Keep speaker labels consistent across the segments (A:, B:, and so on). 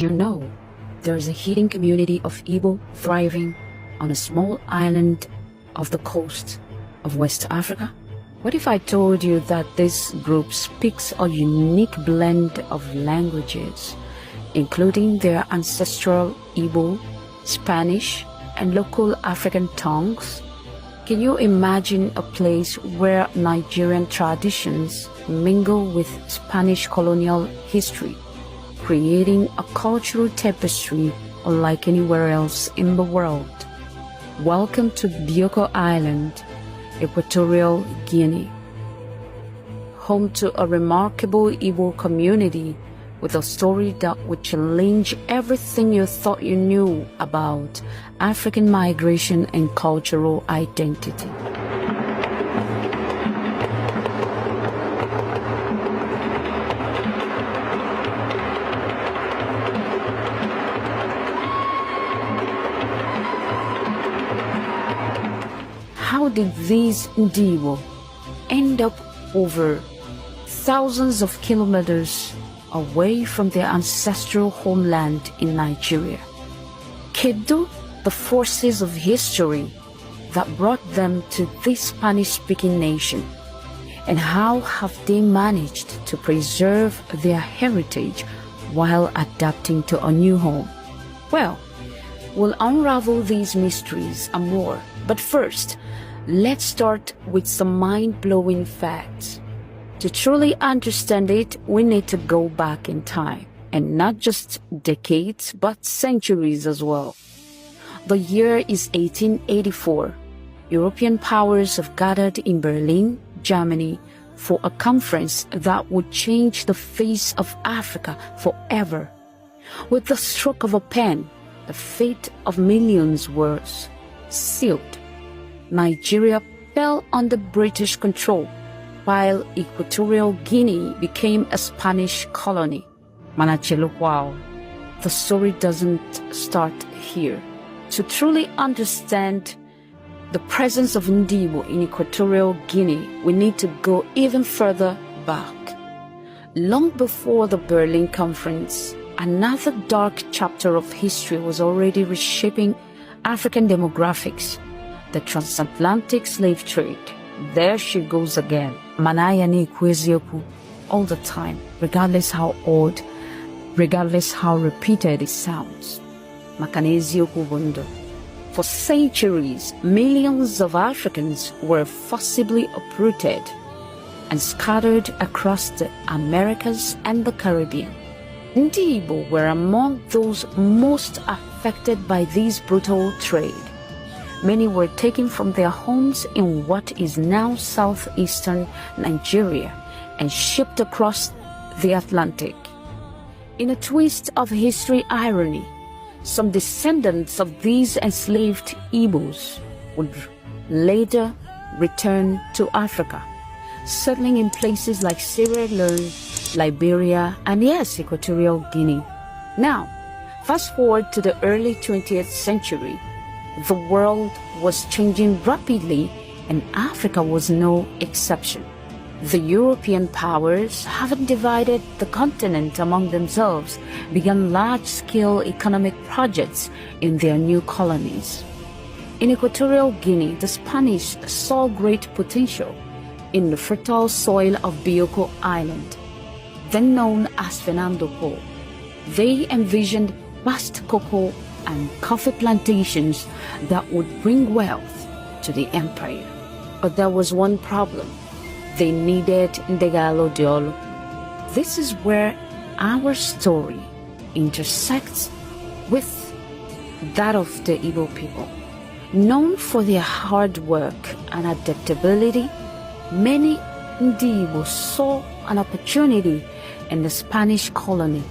A: You know, there is a hidden community of Igbo thriving on a small island off the coast of West Africa. What if I told you that this group speaks a unique blend of languages, including their ancestral Igbo, Spanish, and local African tongues? Can you imagine a place where Nigerian traditions mingle with Spanish colonial history, creating a cultural tapestry unlike anywhere else in the world? Welcome to Bioko Island, Equatorial Guinea, home to a remarkable Igbo community with a story that would challenge everything you thought you knew about African migration and cultural identity. How did these Ndi Igbo end up over thousands of kilometers away from their ancestral homeland in Nigeria? Kedu the forces of history that brought them to this Spanish-speaking nation? And how have they managed to preserve their heritage while adapting to a new home? Well, we'll unravel these mysteries and more. But first, let's start with some mind-blowing facts. To truly understand it, we need to go back in time, and not just decades, but centuries as well. The year is 1884. European powers have gathered in Berlin, Germany, for a conference that would change the face of Africa forever. With the stroke of a pen, the fate of millions was sealed. Nigeria fell under British control, while Equatorial Guinea became a Spanish colony. Wow, the story doesn't start here. To truly understand the presence of Ndi Igbo in Equatorial Guinea, we need to go even further back. Long before the Berlin Conference, another dark chapter of history was already reshaping African demographics: the transatlantic slave trade. There she goes again. Manaya ni kwezioku all the time, regardless how odd, regardless how repeated it sounds. Makanezioku wundo. For centuries, millions of Africans were forcibly uprooted and scattered across the Americas and the Caribbean. Ndi Igbo were among those most affected by this brutal trade. Many were taken from their homes in what is now southeastern Nigeria and shipped across the Atlantic. In a twist of history irony, some descendants of these enslaved Igbos would later return to Africa, settling in places like Sierra Leone, Liberia, and yes, Equatorial Guinea. Now, fast forward to the early 20th century. The world was changing rapidly, and Africa was no exception. The European powers, having divided the continent among themselves, began large-scale economic projects in their new colonies. In Equatorial Guinea, the Spanish saw great potential in the fertile soil of Bioko Island, then known as Fernando Po. They envisioned vast cocoa and coffee plantations that would bring wealth to the empire. But there was one problem. They needed Ndegalo Diolo. This is where our story intersects with that of the Igbo people. Known for their hard work and adaptability, many Ndi Igbo saw an opportunity in the Spanish colony.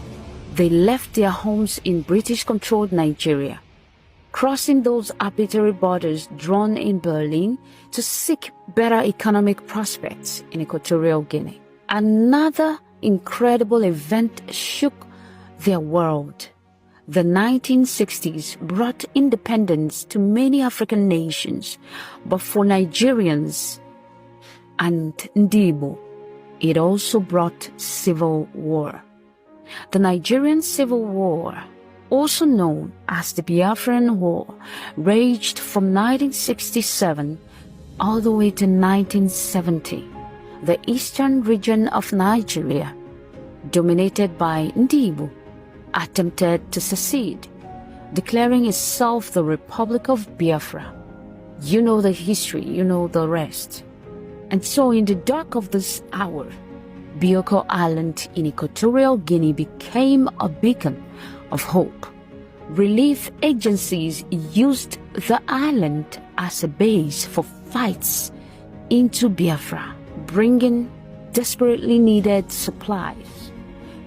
A: They left their homes in British-controlled Nigeria, crossing those arbitrary borders drawn in Berlin to seek better economic prospects in Equatorial Guinea. Another incredible event shook their world. The 1960s brought independence to many African nations, but for Nigerians and Ndi Igbo, it also brought civil war. The Nigerian Civil War, also known as the Biafran War, raged from 1967 all the way to 1970. The eastern region of Nigeria, dominated by Ndi Igbo, attempted to secede, declaring itself the Republic of Biafra. You know the history, you know the rest. And so in the dark of this hour, Bioko Island in Equatorial Guinea became a beacon of hope. Relief agencies used the island as a base for fights into Biafra, bringing desperately needed supplies.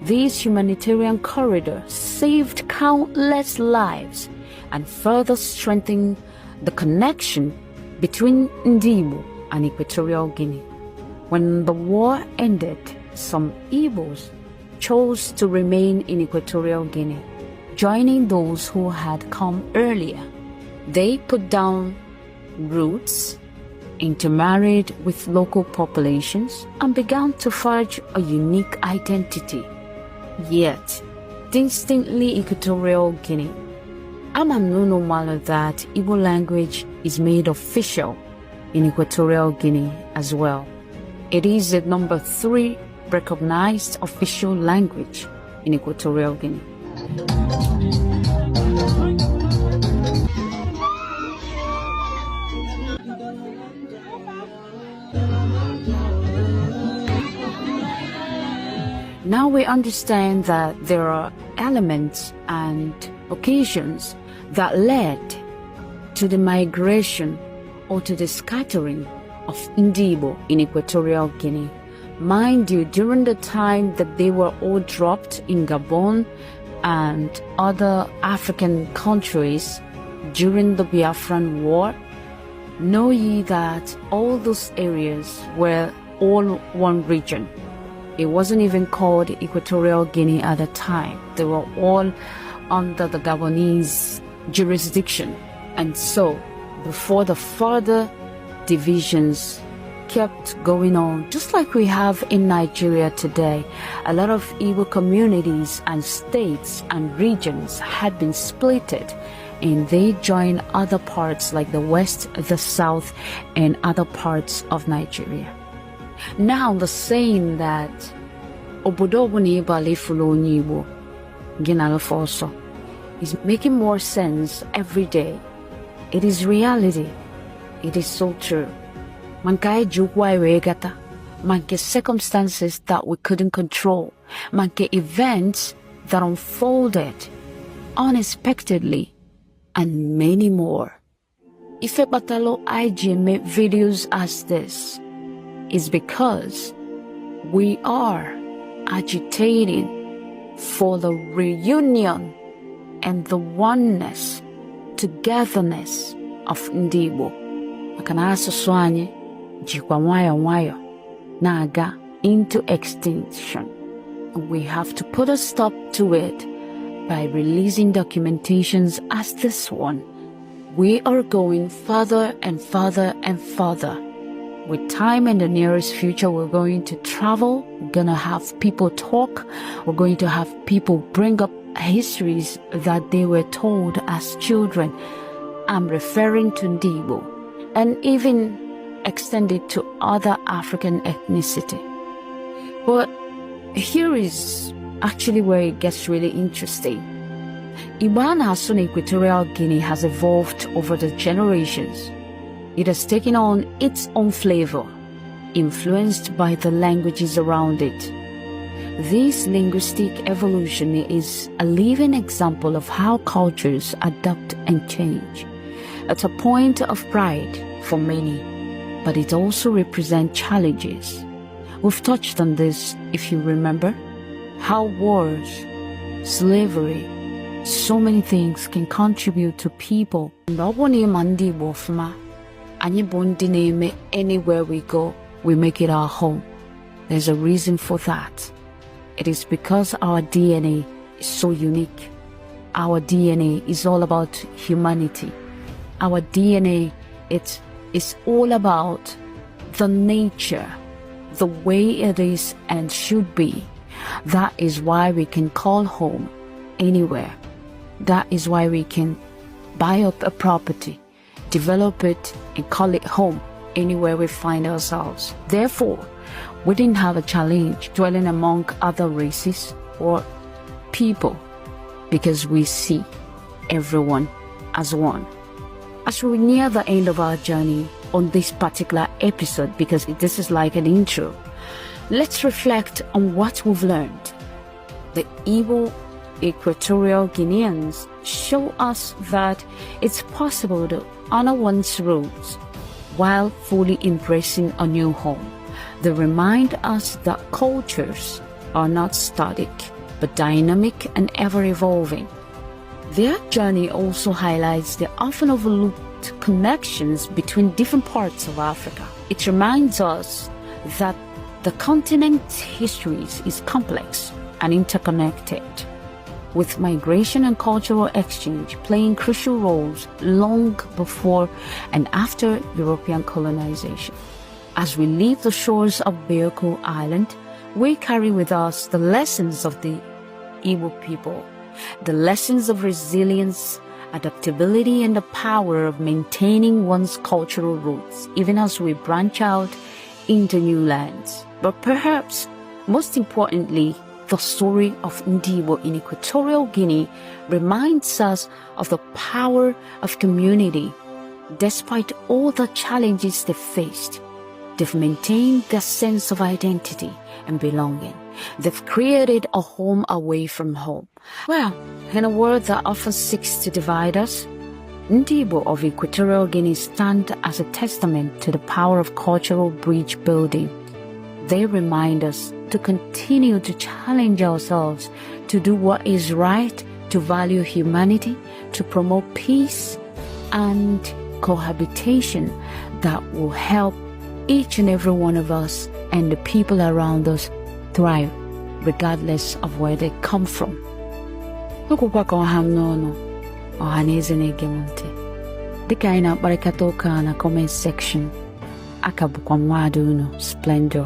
A: This humanitarian corridor saved countless lives and further strengthened the connection between Ndi Igbo and Equatorial Guinea. When the war ended, some Igbos chose to remain in Equatorial Guinea, joining those who had come earlier. They put down roots, intermarried with local populations, and began to forge a unique identity. Yet, distinctly Equatorial Guinea. No matter that Igbo language is made official in Equatorial Guinea as well. It is the number 3 recognized official language in Equatorial Guinea. Now we understand that there are elements and occasions that led to the migration or to the scattering of Ndi Igbo in Equatorial Guinea. Mind you, during the time that they were all dropped in Gabon and other African countries during the Biafran War, know ye that all those areas were all one region. It wasn't even called Equatorial Guinea at the time. They were all under the Gabonese jurisdiction. And so, before the further divisions kept going on, just like we have in Nigeria today, a lot of Igbo communities and states and regions had been splitted, and they joined other parts like the West, the South, and other parts of Nigeria. Now the saying that Obodo Buni Bali Fulo Igbo Ginala Foso is making more sense every day. It is reality. It is so true. Mankai jukwa iwegata, manke circumstances that we couldn't control, manke events that unfolded unexpectedly, and many more. Ife batalo IG make videos as this is because we are agitating for the reunion and the oneness, togetherness of Ndi Igbo. Makanasa swanye jikwa nwayọ naga into extinction. We have to put a stop to it by releasing documentations as this one. We are going further and further and further. With time in the nearest future, we're going to travel, we're going to have people talk, we're going to have people bring up histories that they were told as children. I'm referring to Ndi Igbo, and even extend it to other African ethnicity. But here is actually where it gets really interesting. Igbo in Equatorial Guinea has evolved over the generations. It has taken on its own flavor, influenced by the languages around it. This linguistic evolution is a living example of how cultures adapt and change. It's a point of pride for many, but it also represents challenges. We've touched on this, if you remember, how wars, slavery, so many things can contribute to people. Anywhere we go, we make it our home. There's a reason for that. It is because our DNA is so unique. Our DNA is all about humanity. Our DNA, it is all about the nature, the way it is and should be. That is why we can call home anywhere. That is why we can buy up a property, develop it, and call it home anywhere we find ourselves. Therefore, we didn't have a challenge dwelling among other races or people because we see everyone as one. As we near the end of our journey on this particular episode, because this is like an intro, let's reflect on what we've learned. The Igbo Equatorial Guineans show us that it's possible to honor one's roots while fully embracing a new home. They remind us that cultures are not static, but dynamic and ever-evolving. Their journey also highlights the often overlooked connections between different parts of Africa. It reminds us that the continent's history is complex and interconnected, with migration and cultural exchange playing crucial roles long before and after European colonization. As we leave the shores of Bioko Island, we carry with us the lessons of the Igbo people, the lessons of resilience, adaptability, and the power of maintaining one's cultural roots, even as we branch out into new lands. But perhaps most importantly, the story of Ndi Igbo in Equatorial Guinea reminds us of the power of community. Despite all the challenges they faced, they've maintained their sense of identity and belonging. They've created a home away from home. Well, in a world that often seeks to divide us, Ndi Igbo of Equatorial Guinea stand as a testament to the power of cultural bridge building. They remind us to continue to challenge ourselves, to do what is right, to value humanity, to promote peace and cohabitation that will help each and every one of us and the people around us thrive, regardless of where they come from. Dịka anyị na-akparịta ụka na comment section, aka bụkwa mmadụ unu Splendor.